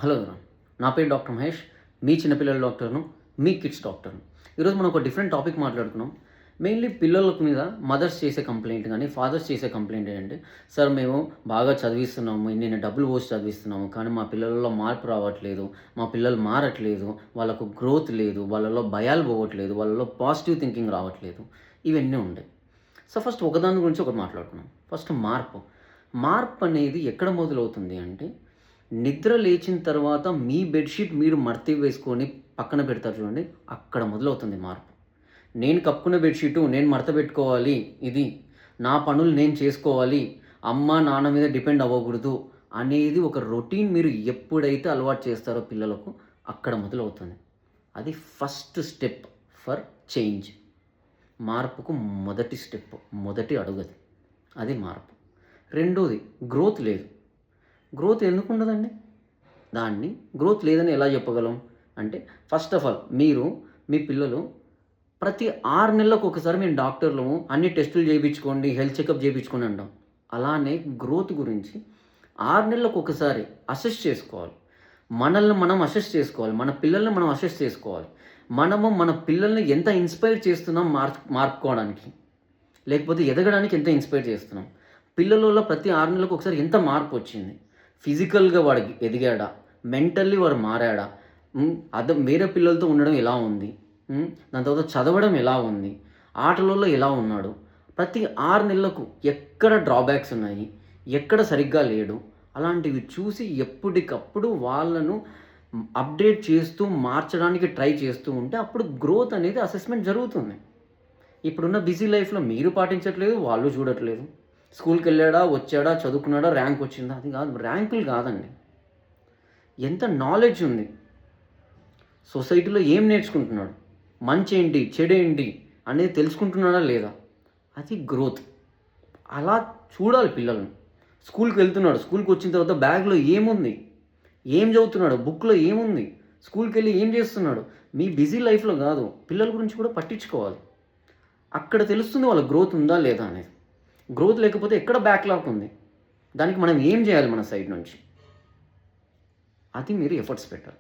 Hello, నా పేరు doctor Mahesh. మీ చిన్నపిల్లల డాక్టర్ను, మీ కిడ్స్ డాక్టర్ను. ఈరోజు మనం ఒక డిఫరెంట్ టాపిక్ మాట్లాడుకున్నాం. మెయిన్లీ పిల్లల మీద మదర్స్ చేసే కంప్లైంట్ కానీ ఫాదర్స్ చేసే కంప్లైంట్ ఏంటంటే, సార్ మేము బాగా చదివిస్తున్నాము, ఇన్ని డబ్బులు పోసి చదివిస్తున్నాము, కానీ మా పిల్లలలో మార్పు రావట్లేదు, మా పిల్లలు మారట్లేదు, వాళ్ళకు గ్రోత్ లేదు, వాళ్ళలో భయాలు పోవట్లేదు, వాళ్ళలో పాజిటివ్ థింకింగ్ రావట్లేదు, ఇవన్నీ ఉంటాయి. సో ఫస్ట్ ఒకదాని గురించి ఒకటి మాట్లాడుకున్నాం. ఫస్ట్ మార్పు అనేది ఎక్కడ మొదలవుతుంది అంటే, నిద్ర లేచిన తర్వాత మీ బెడ్షీట్ మీరు మడత వేసుకొని పక్కన పెడతారు చూడండి, అక్కడ మొదలవుతుంది మార్పు. నేను కప్పుకున్న బెడ్షీటు నేను మడత పెట్టుకోవాలి, ఇది నా పనులు నేను చేసుకోవాలి, అమ్మ నాన్న మీద డిపెండ్ అవ్వకూడదు అనేది ఒక రొటీన్ మీరు ఎప్పుడైతే అలవాటు చేస్తారో పిల్లలకు, అక్కడ మొదలవుతుంది. అది ఫస్ట్ స్టెప్ ఫర్ చేంజ్. మార్పుకు మొదటి స్టెప్, మొదటి అడుగది. అది మార్పు. రెండోది గ్రోత్ లేదు. గ్రోత్ ఎందుకు ఉండదండి? దాన్ని గ్రోత్ లేదని ఎలా చెప్పగలం అంటే, ఫస్ట్ ఆఫ్ ఆల్ మీరు మీ పిల్లలు ప్రతి 6 నెలలకు ఒకసారి మేము డాక్టర్లము అన్ని టెస్టులు చేయించుకోండి, హెల్త్ చెకప్ చేయించుకోండి అంటాం. అలానే గ్రోత్ గురించి 6 నెలలకు ఒకసారి అసెస్ చేసుకోవాలి. మనల్ని మనం అసెస్ చేసుకోవాలి, మన పిల్లల్ని మనం అసెస్ చేసుకోవాలి. మనము మన పిల్లల్ని ఎంత ఇన్స్పైర్ చేస్తున్నాం మార్పుకోవడానికి, లేకపోతే ఎదగడానికి ఎంత ఇన్స్పైర్ చేస్తున్నాం. పిల్లలలో ప్రతి 6 నెలలకు ఒకసారి ఎంత మార్పు వచ్చింది, ఫిజికల్గా వాడు ఎదిగాడా, మెంటల్లీ వాడు మారాడా, వేరే పిల్లలతో ఉండడం ఎలా ఉంది, దాని తర్వాత చదవడం ఎలా ఉంది, ఆటలలో ఎలా ఉన్నాడు, ప్రతి 6 నెలలకు ఎక్కడ డ్రాబ్యాక్స్ ఉన్నాయి, ఎక్కడ సరిగ్గా లేడు, అలాంటివి చూసి ఎప్పటికప్పుడు వాళ్ళను అప్డేట్ చేస్తూ మార్చడానికి ట్రై చేస్తూ ఉంటే అప్పుడు గ్రోత్ అనేది అసెస్మెంట్ జరుగుతుంది. ఇప్పుడున్న బిజీ లైఫ్లో మీరు పాటించట్లేదు, వాళ్ళు చూడట్లేదు. స్కూల్కి వెళ్ళాడా, వచ్చాడా, చదువుకున్నాడా, ర్యాంక్ వచ్చిందా, అది కాదు. ర్యాంకులు కాదండి, ఎంత నాలెడ్జ్ ఉంది, సొసైటీలో ఏం నేర్చుకుంటున్నాడు, మంచి ఏంటి చెడు ఏంటి అనేది తెలుసుకుంటున్నాడా లేదా, అది గ్రోత్. అలా చూడాలి పిల్లలను. స్కూల్కి వెళ్తున్నాడు, స్కూల్కి వచ్చిన తర్వాత బ్యాగ్లో ఏముంది, ఏం చదువుతున్నాడు, బుక్లో ఏముంది, స్కూల్కి వెళ్ళి ఏం చేస్తున్నాడు, మీ బిజీ లైఫ్లో కాదు, పిల్లల గురించి కూడా పట్టించుకోవాలి. అక్కడ తెలుస్తుంది వాళ్ళ గ్రోత్ ఉందా లేదా అనేది. గ్రోత్ లేకపోతే ఎక్కడ బ్యాక్లాగ్ ఉంది, దానికి మనం ఏం చేయాలి మన సైడ్ నుంచి, అది మీరు ఎఫర్ట్స్ పెట్టాలి.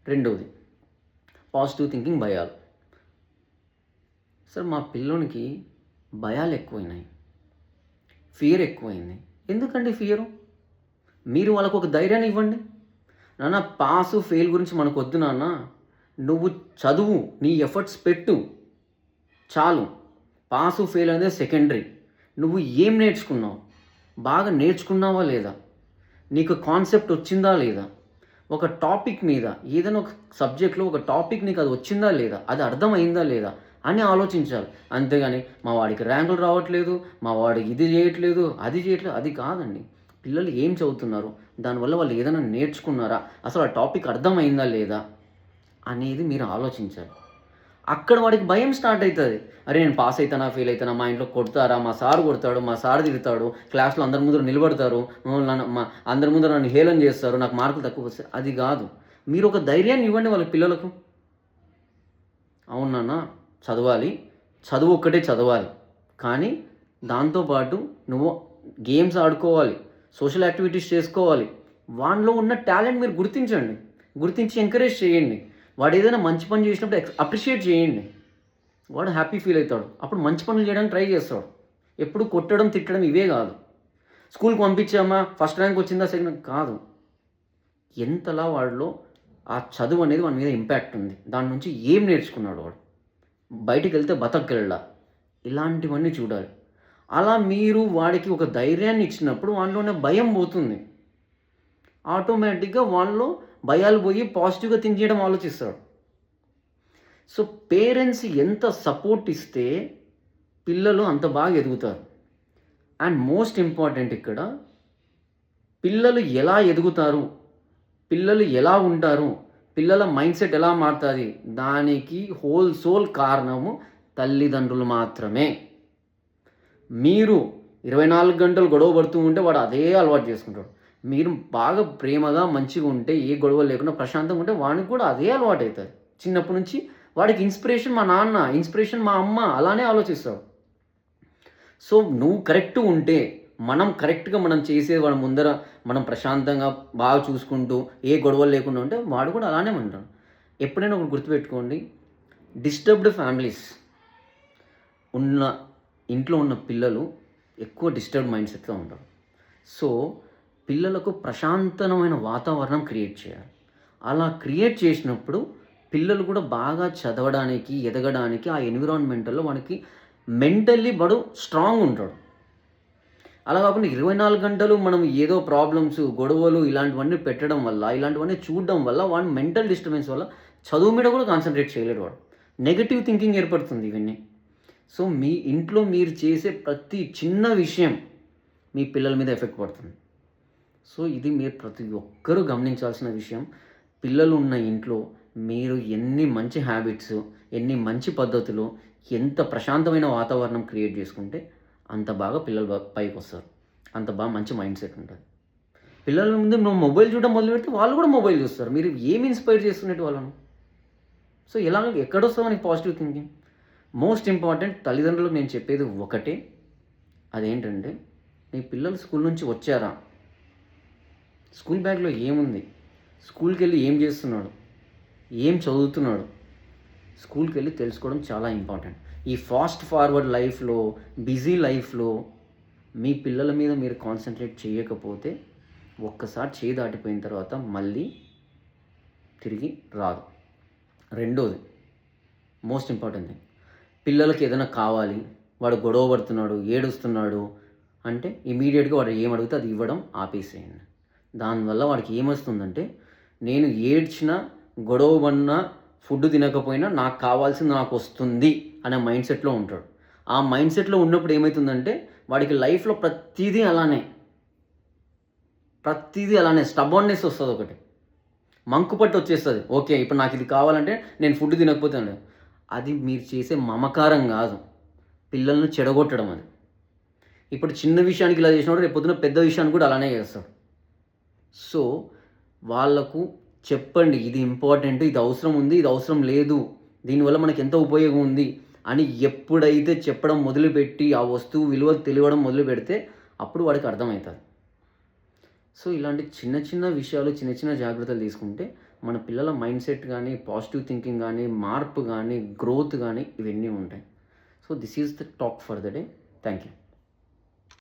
రెండవది పాజిటివ్ థింకింగ్. భయాలు. సార్ మా పిల్లోనికి భయాలు ఎక్కువైనాయి, ఫియర్ ఎక్కువైంది. ఎందుకండి ఫియరు? మీరు వాళ్ళకు ఒక ధైర్యాన్ని ఇవ్వండి. నాన్న పాసు ఫెయిల్ గురించి మనకు వద్దు నాన్న, నువ్వు చదువు, నీ ఎఫర్ట్స్ పెట్టు చాలు. పాసు ఫెయిల్ అనేది సెకండరీ. నువ్వు ఏం నేర్చుకున్నావు, బాగా నేర్చుకున్నావా లేదా, నీకు కాన్సెప్ట్ వచ్చిందా లేదా, ఒక టాపిక్ మీద ఏదైనా ఒక సబ్జెక్ట్లో ఒక టాపిక్ నీకు అది వచ్చిందా లేదా, అది అర్థమైందా లేదా అని ఆలోచించాలి. అంతేగాని మా వాడికి ర్యాంకులు రావట్లేదు, మా వాడికి ఇది చేయట్లేదు, అది చేయట్లేదు, అది కాదండి. పిల్లలు ఏం చదువుతున్నారు, దానివల్ల వాళ్ళు ఏదైనా నేర్చుకున్నారా, అసలు ఆ టాపిక్ అర్థమైందా లేదా అనేది మీరు ఆలోచించాలి. అక్కడ వాడికి భయం స్టార్ట్ అవుతుంది. అరే నేను పాస్ అవుతానా, ఫెయిల్ అవుతానా, మా ఇంట్లో కొడతారా, మా సార్ కొడతాడు, మా సార్ తిడతాడు, క్లాస్లో అందరి ముందర నిలబడతారు, అందరి ముందర నన్ను హేళన చేస్తారు, నాకు మార్కులు తక్కువ వస్తాయి. అది కాదు. మీరు ఒక ధైర్యాన్ని ఇవ్వండి వాళ్ళ పిల్లలకు. అవునన్నా చదవాలి, చదువు ఒక్కటే చదవాలి, కానీ దాంతోపాటు నువ్వు గేమ్స్ ఆడుకోవాలి, సోషల్ యాక్టివిటీస్ చేసుకోవాలి. వాళ్ళలో ఉన్న టాలెంట్ మీరు గుర్తించి ఎంకరేజ్ చేయండి. వాడు ఏదైనా మంచి పని చేసినప్పుడు అప్రిషియేట్ చేయండి. వాడు హ్యాపీ ఫీల్ అవుతాడు, అప్పుడు మంచి పనులు చేయడానికి ట్రై చేస్తాడు. ఎప్పుడు కొట్టడం తిట్టడం ఇవే కాదు. స్కూల్కి పంపించామా, ఫస్ట్ ర్యాంక్ వచ్చిందా, సెకండ్ కాదు. ఎంతలా వాడిలో ఆ చదువు అనేది వాడి మీద ఇంపాక్ట్ ఉంది, దాని నుంచి ఏం నేర్చుకున్నాడు వాడు, బయటికి వెళ్తే బతకగలడా, ఇలాంటివన్నీ చూడాలి. అలా మీరు వాడికి ఒక ధైర్యాన్ని ఇచ్చినప్పుడు వాళ్ళలోనే భయం పోతుంది. ఆటోమేటిక్గా వాళ్ళలో భయాలు పోయి పాజిటివ్గా థింక్ చేయడం ఆలోచిస్తాడు. సో పేరెంట్స్ ఎంత సపోర్ట్ ఇస్తే పిల్లలు అంత బాగా ఎదుగుతారు. అండ్ మోస్ట్ ఇంపార్టెంట్ ఇక్కడ, పిల్లలు ఎలా ఎదుగుతారు, పిల్లలు ఎలా ఉంటారు, పిల్లల మైండ్ సెట్ ఎలా మారుతుంది, దానికి హోల్ సోల్ కారణము తల్లిదండ్రులు మాత్రమే. మీరు 24 గంటలు గొడవ పడుతూ ఉంటే వాడు అదే అలవాటు చేసుకుంటాడు. మీరు బాగా ప్రేమగా మంచిగా ఉంటే, ఏ గొడవ లేకుండా ప్రశాంతంగా ఉంటే వాడికి కూడా అదే అలవాటు అవుతుంది. చిన్నప్పటి నుంచి వాడికి ఇన్స్పిరేషన్ మా నాన్న, ఇన్స్పిరేషన్ మా అమ్మ, అలానే ఆలోచిస్తాడు. సో నువ్వు కరెక్ట్ ఉంటే మనం కరెక్ట్గా మనం చేసేది వాడి ముందర మనం ప్రశాంతంగా బాగా చూసుకుంటూ ఏ గొడవలు లేకుండా ఉంటే వాడు కూడా అలానే ఉంటాడు. ఎప్పుడైనా ఒకటి గుర్తుపెట్టుకోండి, డిస్టర్బ్డ్ ఫ్యామిలీస్ ఉన్న ఇంట్లో ఉన్న పిల్లలు ఎక్కువ డిస్టర్బ్డ్ మైండ్ సెట్తో ఉంటారు. సో పిల్లలకు ప్రశాంతమైన వాతావరణం క్రియేట్ చేయాలి. అలా క్రియేట్ చేసినప్పుడు పిల్లలు కూడా బాగా చదవడానికి, ఎదగడానికి ఆ ఎన్విరాన్మెంటల్లో వానికి మెంటల్లీ వాడు స్ట్రాంగ్ ఉంటాడు. అలా కాకుండా 24 గంటలు మనం ఏదో ప్రాబ్లమ్స్, గొడవలు ఇలాంటివన్నీ పెట్టడం వల్ల, ఇలాంటివన్నీ చూడడం వల్ల వాడి మెంటల్ డిస్టర్బెన్స్ వల్ల చదువు మీద కూడా కాన్సన్ట్రేట్ చేయలేడు వాడు. నెగెటివ్ థింకింగ్ ఏర్పడుతుంది ఇవన్నీ. సో మీ ఇంట్లో మీరు చేసే ప్రతి చిన్న విషయం మీ పిల్లల మీద ఎఫెక్ట్ పడుతుంది. సో ఇది మీరు ప్రతి ఒక్కరూ గమనించాల్సిన విషయం. పిల్లలు ఉన్న ఇంట్లో మీరు ఎన్ని మంచి హ్యాబిట్స్, ఎన్ని మంచి పద్ధతులు, ఎంత ప్రశాంతమైన వాతావరణం క్రియేట్ చేసుకుంటే అంత బాగా పిల్లలు పైకి వస్తారు. అంత బాగా మంచి మైండ్ సెట్ ఉంటుంది. పిల్లల ముందు నువ్వు మొబైల్ చూడడం మొదలు పెడితే వాళ్ళు కూడా మొబైల్ చూస్తారు. మీరు ఏమి ఇన్స్పైర్ చేస్తున్నట్టు వాళ్ళను. సో ఎక్కడొస్తావు నీకు పాజిటివ్ థింకింగ్? మోస్ట్ ఇంపార్టెంట్ తల్లిదండ్రులకు నేను చెప్పేది ఒకటే, అదేంటంటే మీ పిల్లలు స్కూల్ నుంచి వచ్చారా, స్కూల్ బ్యాగ్లో ఏముంది, స్కూల్కి వెళ్ళి ఏం చేస్తున్నాడు, ఏం చదువుతున్నాడు, స్కూల్కి వెళ్ళి తెలుసుకోవడం చాలా ఇంపార్టెంట్. ఈ ఫాస్ట్ ఫార్వర్డ్ లైఫ్లో, బిజీ లైఫ్లో మీ పిల్లల మీద మీరు కాన్సన్ట్రేట్ చేయకపోతే ఒక్కసారి చేయి దాటిపోయిన తర్వాత మళ్ళీ తిరిగి రాదు. రెండోది మోస్ట్ ఇంపార్టెంట్ థింగ్, పిల్లలకి ఏదైనా కావాలి, వాడు గొడవ పడుతున్నాడు, ఏడుస్తున్నాడు అంటే ఇమీడియట్గా వాడు ఏం అడిగితే అది ఇవ్వడం ఆపేసేయండి. దానివల్ల వాడికి ఏమొస్తుందంటే, నేను ఏడ్చినా, గొడవ పడినా, ఫుడ్ తినకపోయినా నాకు కావాల్సింది నాకు వస్తుంది అనే మైండ్ సెట్లో ఉంటాడు. ఆ మైండ్ సెట్లో ఉన్నప్పుడు ఏమవుతుందంటే వాడికి లైఫ్లో ప్రతిదీ అలానే స్టబర్న్నెస్ వస్తుంది. ఒకటి మంకుపట్టు వచ్చేస్తుంది. ఓకే, ఇప్పుడు నాకు ఇది కావాలంటే నేను ఫుడ్ తినకపోతే అది మీరు చేసే మమకారం కాదు, పిల్లల్ని చెడగొట్టడం. అది ఇప్పుడు చిన్న విషయానికి ఇలా చేసినప్పుడు రేపు పొద్దున పెద్ద విషయానికి కూడా అలానే చేస్తాడు. సో వాళ్ళకు చెప్పండి, ఇది ఇంపార్టెంట్, ఇది అవసరం ఉంది, ఇది అవసరం లేదు, దీనివల్ల మనకి ఎంత ఉపయోగం ఉంది అని ఎప్పుడైతే చెప్పడం మొదలుపెట్టి ఆ వస్తువు విలువ తెలియడం మొదలు పెడితే అప్పుడు వాడికి అర్థమవుతుంది. సో ఇలాంటి చిన్న చిన్న విషయాలు, చిన్న చిన్న జాగ్రత్తలు తీసుకుంటే మన పిల్లల మైండ్ సెట్ కానీ, పాజిటివ్ థింకింగ్ కానీ, మార్పు కానీ, గ్రోత్ కానీ ఇవన్నీ ఉంటాయి. So this is the talk for the day. Thank you.